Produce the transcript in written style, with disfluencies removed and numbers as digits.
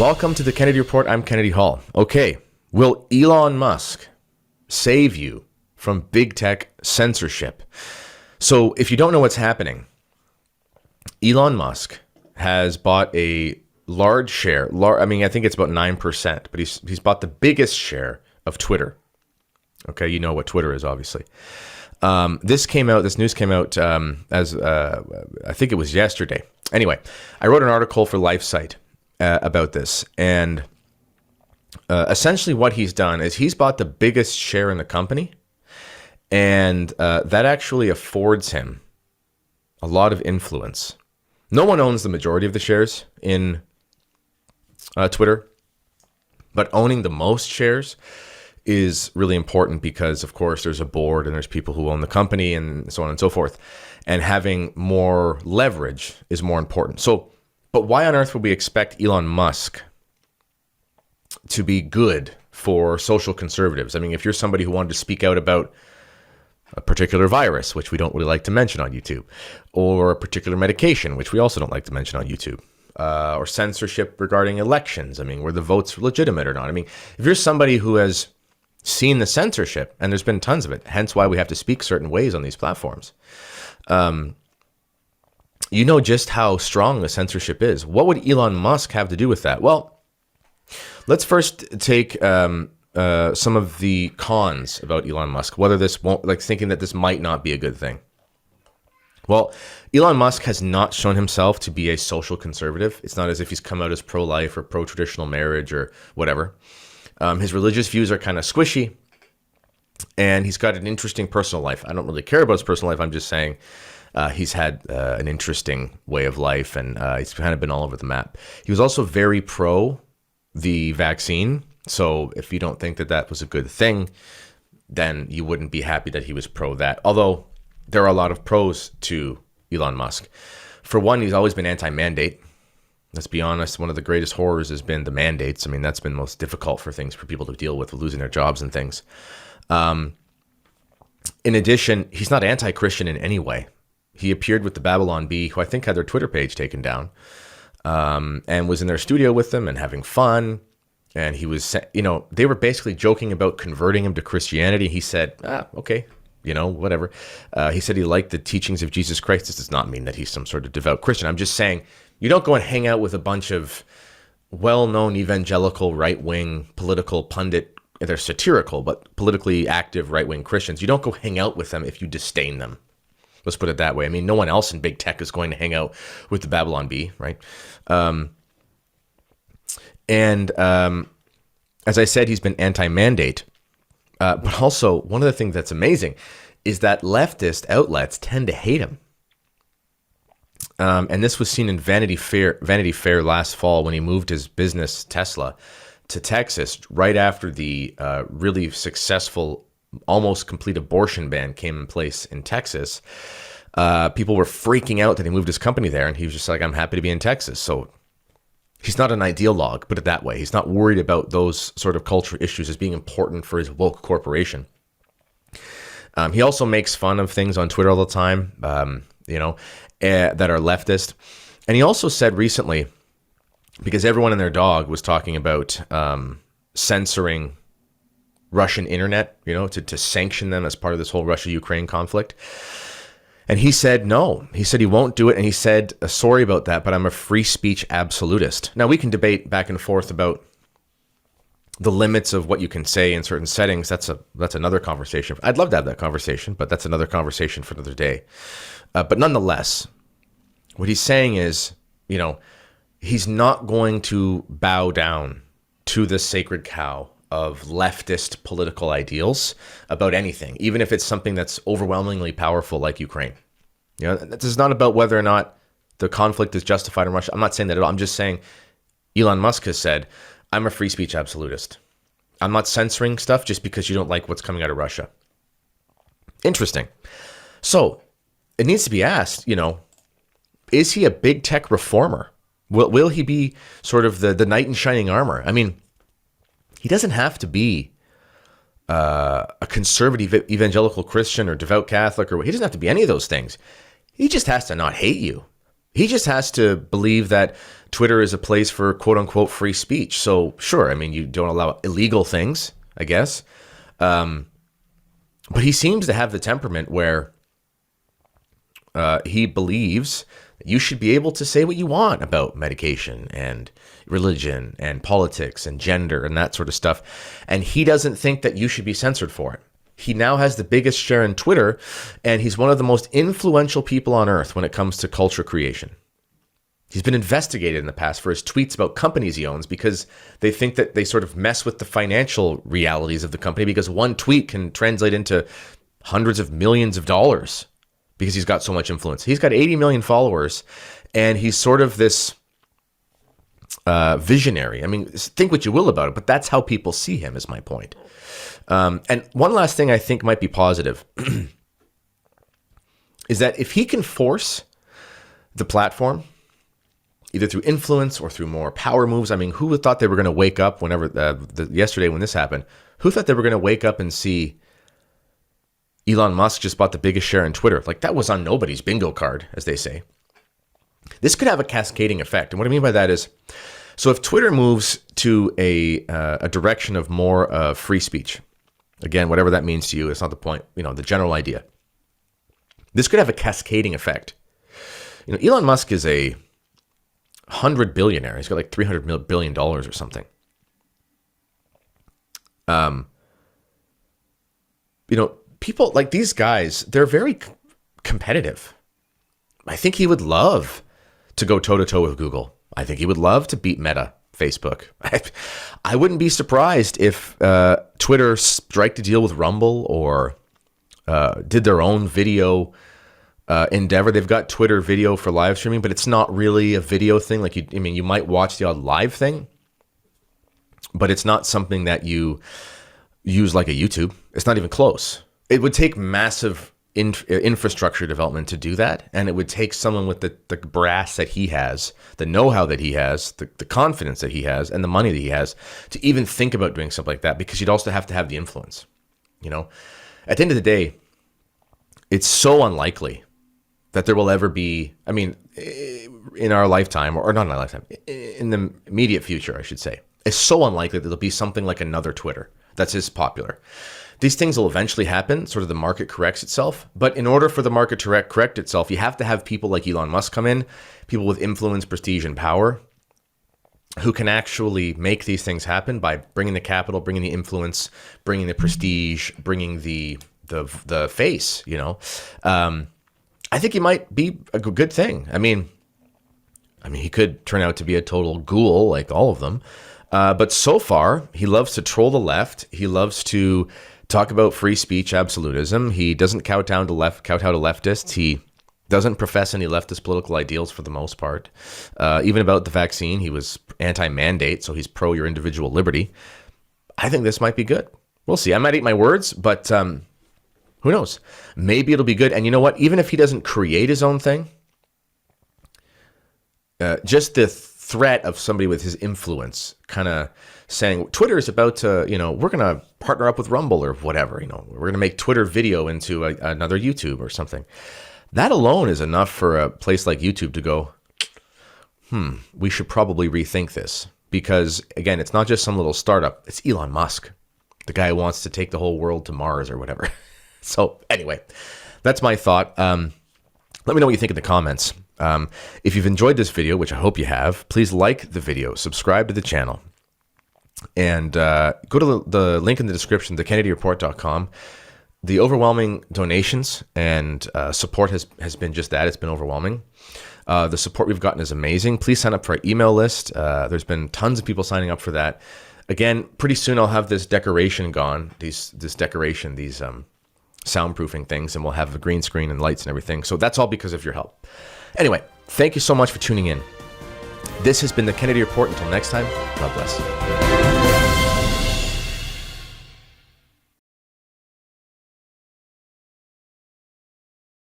Welcome to the Kennedy Report. I'm Kennedy Hall. Okay, will Elon Musk save you from big tech censorship? So if you don't know what's happening, Elon Musk has bought a large share. I think it's about 9%, but he's bought the biggest share of Twitter. Okay, you know what Twitter is, obviously. This news came out as I think it was yesterday. Anyway, I wrote an article for LifeSite about this, and essentially what he's done is he's bought the biggest share in the company, and that actually affords him a lot of influence. No one owns the majority of the shares in Twitter, but owning the most shares is really important because, of course, there's a board and there's people who own the company and so on and so forth. And having more leverage is more important. So, but why on earth would we expect Elon Musk to be good for social conservatives? I mean, if you're somebody who wanted to speak out about a particular virus, which we don't really like to mention on YouTube, or a particular medication, which we also don't like to mention on YouTube, or censorship regarding elections, I mean, were the votes legitimate or not? I mean, if you're somebody who has seen the censorship, and there's been tons of it, hence why we have to speak certain ways on these platforms, you know just how strong the censorship is. What would Elon Musk have to do with that? Well, let's first take some of the cons about Elon Musk, whether this won't, like thinking that this might not be a good thing. Well, Elon Musk has not shown himself to be a social conservative. It's not as if he's come out as pro-life or pro-traditional marriage or whatever. His religious views are kind of squishy, and he's got an interesting personal life. I don't really care about his personal life. I'm just saying he's had an interesting way of life, and he's kind of been all over the map. He was also very pro the vaccine. So if you don't think that that was a good thing, then you wouldn't be happy that he was pro that. Although there are a lot of pros to Elon Musk. For one, he's always been anti-mandate. Let's be honest, one of the greatest horrors has been the mandates. I mean, that's been most difficult for things for people to deal with losing their jobs and things. In addition, he's not anti-Christian in any way. He appeared with the Babylon Bee, who I think had their Twitter page taken down, and was in their studio with them and having fun. And he was, they were basically joking about converting him to Christianity. He said, okay, whatever. He said he liked the teachings of Jesus Christ. This does not mean that he's some sort of devout Christian. I'm just saying, you don't go and hang out with a bunch of well-known evangelical right-wing political pundit. They're satirical, but politically active right-wing Christians. You don't go hang out with them if you disdain them. Let's put it that way. I mean, no one else in big tech is going to hang out with the Babylon Bee, right? As I said, he's been anti-mandate. But also, one of the things that's amazing is that leftist outlets tend to hate him. And this was seen in Vanity Fair last fall when he moved his business, Tesla, to Texas right after the really successful, almost complete abortion ban came in place in Texas. People were freaking out that he moved his company there, and he was just like, I'm happy to be in Texas. So he's not an ideologue, put it that way. He's not worried about those sort of culture issues as being important for his woke corporation. He also makes fun of things on Twitter all the time, that are leftist. And he also said recently, because everyone and their dog was talking about censoring Russian internet, to sanction them as part of this whole Russia-Ukraine conflict. And he said no. He said he won't do it. And he said, sorry about that, but I'm a free speech absolutist. Now, we can debate back and forth about the limits of what you can say in certain settings. That's another conversation. I'd love to have that conversation, but that's another conversation for another day. But nonetheless, what he's saying is, he's not going to bow down to the sacred cow of leftist political ideals about anything, even if it's something that's overwhelmingly powerful like Ukraine. This is not about whether or not the conflict is justified in Russia. I'm not saying that at all. I'm just saying Elon Musk has said, I'm a free speech absolutist. I'm not censoring stuff just because you don't like what's coming out of Russia. Interesting. So it needs to be asked, is he a big tech reformer? Will he be sort of the knight in shining armor? I mean, he doesn't have to be a conservative evangelical Christian or devout Catholic, he doesn't have to be any of those things. He just has to not hate you. He just has to believe that Twitter is a place for quote unquote free speech. So sure, I mean, you don't allow illegal things, I guess. But he seems to have the temperament where he believes that you should be able to say what you want about medication and religion and politics and gender and that sort of stuff. And he doesn't think that you should be censored for it. He now has the biggest share in Twitter, and he's one of the most influential people on earth when it comes to culture creation. He's been investigated in the past for his tweets about companies he owns because they think that they sort of mess with the financial realities of the company because one tweet can translate into hundreds of millions of dollars because he's got so much influence. He's got 80 million followers, and he's sort of this visionary. I mean, think what you will about it, but that's how people see him, is my point. And one last thing I think might be positive is that if he can force the platform, either through influence or through more power moves. I mean, who would thought they were going to wake up yesterday when this happened? Who thought they were going to wake up and see Elon Musk just bought the biggest share in Twitter? Like, that was on nobody's bingo card, as they say. This could have a cascading effect. And what I mean by that is, so if Twitter moves to a direction of more free speech, again, whatever that means to you, it's not the point, the general idea. This could have a cascading effect. Elon Musk is a 100 billionaire. He's got like $300 billion or something. People like these guys, they're very competitive. I think he would love to go toe to toe with Google. I think he would love to beat Meta, Facebook. I wouldn't be surprised if Twitter striked a deal with Rumble or did their own video endeavor. They've got Twitter video for live streaming, but it's not really a video thing. Like, you might watch the odd live thing, but it's not something that you use like a YouTube. It's not even close. It would take massive infrastructure development to do that, and it would take someone with the brass that he has, the know-how that he has, the confidence that he has, and the money that he has to even think about doing something like that, because you'd also have to have the influence. At the end of the day, it's so unlikely that there will ever be, in our lifetime, or not in our lifetime, in the immediate future, I should say, it's so unlikely that there'll be something like another Twitter that's as popular. These things will eventually happen, sort of the market corrects itself. But in order for the market to correct itself, you have to have people like Elon Musk come in, people with influence, prestige, and power, who can actually make these things happen by bringing the capital, bringing the influence, bringing the prestige, bringing the face, I think he might be a good thing. I mean, he could turn out to be a total ghoul like all of them. But so far, he loves to troll the left. He loves to talk about free speech absolutism. He doesn't kowtow to leftists. He doesn't profess any leftist political ideals for the most part. Even about the vaccine, he was anti-mandate, so he's pro your individual liberty. I think this might be good. We'll see. I might eat my words, but who knows? Maybe it'll be good. And you know what? Even if he doesn't create his own thing, just the threat of somebody with his influence kind of saying Twitter is about to, we're going to partner up with Rumble or whatever, we're going to make Twitter video into another YouTube or something. That alone is enough for a place like YouTube to go, we should probably rethink this. Because again, it's not just some little startup. It's Elon Musk, the guy who wants to take the whole world to Mars or whatever. So anyway, that's my thought. Let me know what you think in the comments. If you've enjoyed this video, which I hope you have, please like the video, subscribe to the channel, and go to the link in the description, thekennedyreport.com. The overwhelming donations and support has been just that. It's been overwhelming. The support we've gotten is amazing. Please sign up for our email list. There's been tons of people signing up for that. Again, pretty soon I'll have this decoration gone, these soundproofing things, and we'll have a green screen and lights and everything. So that's all because of your help. Anyway, thank you so much for tuning in. This has been the Kennedy Report. Until next time, God bless.